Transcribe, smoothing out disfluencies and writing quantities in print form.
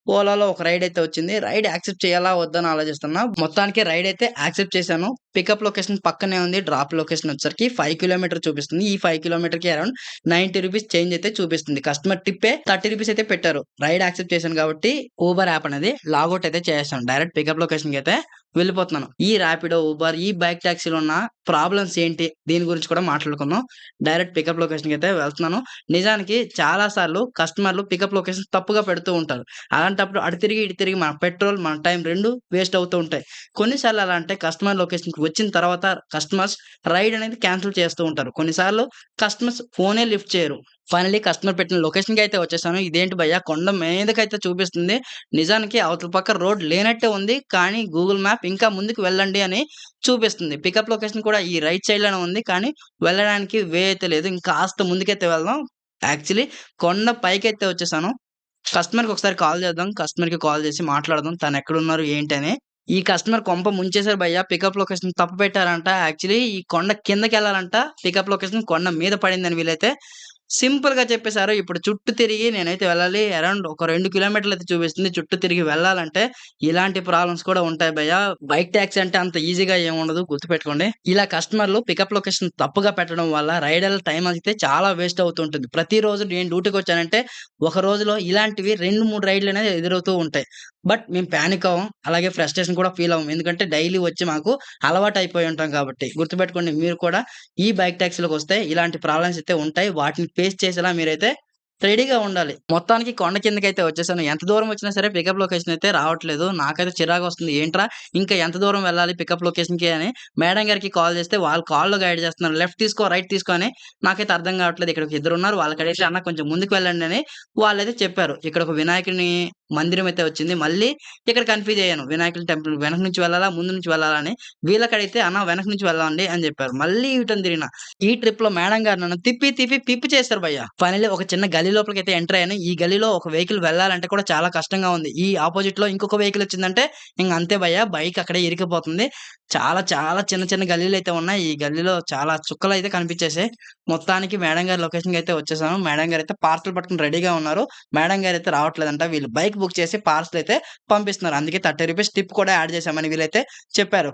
ఓలాలో ఒక రైడ్ అయితే వచ్చింది. రైడ్ యాక్సెప్ట్ చేయాలా? వద్దా? అని ఆలోచిస్తున్నా. మొత్తానికి రైడ్ అయితే యాక్సెప్ట్ చేశాను. పికప్ లొకేషన్ పక్కనే ఉంది. డ్రాప్ లొకేషన్ వచ్చేసరికి 5 కిలోమీటర్ చూపిస్తుంది. ఈ 5 కిలోమీటర్‌కి అరౌండ్ ₹90 చేంజ్ అయితే చూపిస్తుంది. కస్టమర్ టిప్పే ₹30 అయితే పెట్టారు. రైడ్ యాక్సెప్ట్ చేశాను కాబట్టి ఊబర్ యాప్ అనేది లాగౌట్ అయితే చేసేసాను. డైరెక్ట్ పికప్ లొకేషన్‌కి అయితే వెళ్ళిపోతున్నాను. ఈ రాపిడో, ఊబర్, ఈ బైక్ టాక్సీలో ఉన్న ప్రాబ్లమ్స్ ఏంటి? దీని గురించి కూడా మాట్లాడుకుందాం. డైరెక్ట్ పికప్ లొకేషన్‌కి అయితే వెళ్తున్నాను. నిజానికి చాలా సార్లు కస్టమర్‌లు పికప్ లొకేషన్ తప్పుగా పెడుతూ ఉంటారు. అలాంటప్పుడు అటు తిరిగి, ఇటు తిరిగి మన పెట్రోల్, మన టైం 2 వేస్ట్ అవుతూ ఉంటాయి. కొన్నిసార్లు ఎలా అంటే కస్టమర్ లొకేషన్‌కి వచ్చిన తర్వాత కస్టమర్స్ రైడ్ అనేది క్యాన్సెల్ చేస్తూ ఉంటారు. కొన్నిసార్లు కస్టమర్స్ ఫోనే లిఫ్ట్ చేయరు. ఫైనల్లీ కస్టమర్ పెట్టిన లొకేషన్‌కైతే వచ్చేసాను. ఇదేంటి భయ్యా కొండ మీదకైతే చూపిస్తుంది. నిజానికి అవతల పక్క రోడ్ లేనట్టే ఉంది. కానీ గూగుల్ మ్యాప్ ఇంకా ముందుకు వెళ్ళండి అని చూపిస్తుంది. పికప్ లొకేషన్ కూడా ఈ రైట్ సైడ్‌లోనే ఉంది. కానీ వెళ్ళడానికి వే అయితే లేదు. ఇంకాస్త ముందుకైతే వెళ్దాం. యాక్చువల్లీ కొండ పైకైతే వచ్చేసాను. కస్టమర్‌కి ఒకసారి కాల్ చేద్దాం. కస్టమర్‌కి కాల్ చేసి మాట్లాడదాం. తనెక్కడున్నారు ఏంటి అని. ఈ కస్టమర్ కొంప ముంచేసారు భయ్యా! పికప్ లొకేషన్ తప్పు పెట్టారంట. యాక్చువల్లీ ఈ కొండ కిందకెళ్ళాలంట. పికప్ లొకేషన్ కొండ మీద పడిందని వీళ్ళైతే సింపుల్‌గా చెప్పేసారు. ఇప్పుడు చుట్టూ తిరిగి నేనైతే వెళ్ళాలి. అరౌండ్ ఒక 2 కిలోమీటర్లయితే చూపిస్తుంది. చుట్టూ తిరిగి వెళ్ళాలంటే ఇలాంటి ప్రాబ్లమ్స్ కూడా ఉంటాయి భయ్యా! బైక్ టాక్సీ అంటే అంత ఈజీగా ఏముండదు గుర్తుపెట్టుకోండి. ఇలా కస్టమర్‌లు పికప్ లొకేషన్ తప్పుగా పెట్టడం వల్ల రైడర్ల టైం అయితే చాలా వేస్ట్ అవుతూ ఉంటుంది. ప్రతిరోజు నేను డ్యూటీకొచ్చానంటే ఒక రోజులో ఇలాంటివి 2, 3 రైడ్‌లనేవి ఎదురవుతూ ఉంటాయి. బట్ మేము పానిక్ అవ్వం. అలాగే ఫ్రస్ట్రేషన్ కూడా ఫీల్ అవ్వం. ఎందుకంటే డైలీ వచ్చి మాకు అలవాటయిపోయి ఉంటాం కాబట్టి. గుర్తుపెట్టుకోండి మీరు కూడా ఈ బైక్ టాక్సీ‌లకొస్తే ఇలాంటి ప్రాబ్లమ్స్ అయితే ఉంటాయి. వాటిని ఫేస్ చేసేలా మీరైతే రెడీగా ఉండాలి. మొత్తానికి కొండ కిందకైతే వచ్చేసాను. ఎంత దూరం వచ్చినా సరే పికప్ లొకేషన్ అయితే రావట్లేదు. నాకైతే చిరాకొస్తుంది. ఏంట్రా ఇంకా ఎంత దూరం వెళ్ళాలి పికప్ లొకేషన్‌కి అని మేడం గారికి కాల్ చేస్తే వాళ్ళు కాల్‌లో గైడ్ చేస్తున్నారు. లెఫ్ట్ తీసుకో, రైట్ తీసుకో అని నాకైతే అర్థం కావట్లేదు. ఇక్కడ ఒక ఇద్దరున్నారు. వాళ్ళకడిగితే అన్న కొంచెం ముందుకు వెళ్ళండి అని వాళ్ళైతే చెప్పారు. ఇక్కడ ఒక వినాయకుని మందిరం అయితే వచ్చింది. మళ్ళీ ఇక్కడ కన్‌ఫ్యూజ్ అయ్యాను. వినాయకుడి టెంపుల్ వెనక నుంచి వెళ్ళాలా? ముందు నుంచి వెళ్ళాలా? అని. వీళ్ళకడిగితే అన్న వెనక నుంచి వెళ్ళండి అని చెప్పారు. మళ్ళీ యూటర్న్ తిరిగిన. ఈ ట్రిప్‌లో మేడం గారు నన్ను తిప్పి, తిప్పి పిప్పి చేశారు భయ్యా! ఫైనల్లీ ఒక చిన్న గల్లీ లోపలికైతే ఎంటర్ అయ్యాను. ఈ గల్లీలో ఒక వెహికల్ వెళ్ళాలంటే కూడా చాలా కష్టంగా ఉంది. ఈ అపోజిట్‌లో ఇంకొక వెహికల్ వచ్చిందంటే ఇంగ అంతే భయ్యా! బైక్ అక్కడే ఇరికిపోతుంది. చాలా చాలా చిన్న చిన్న గల్లీలైతే ఉన్నాయి. ఈ గల్లీలో చాలా చుక్కలైతే కనిపించేసాయి. మొత్తానికి మేడం గారి లొకేషన్‌కైతే వచ్చేసాను. మేడం గారైతే పార్సెల్ పట్టుకొని రెడీగా ఉన్నారు. మేడం గారైతే రావట్లేదంట. వీళ్ళు బైక్ బుక్ చేసి పార్సెల్ అయితే పంపిస్తున్నారు. అందుకే ₹30 టిప్ కూడా యాడ్ చేశామని వీళ్ళైతే చెప్పారు.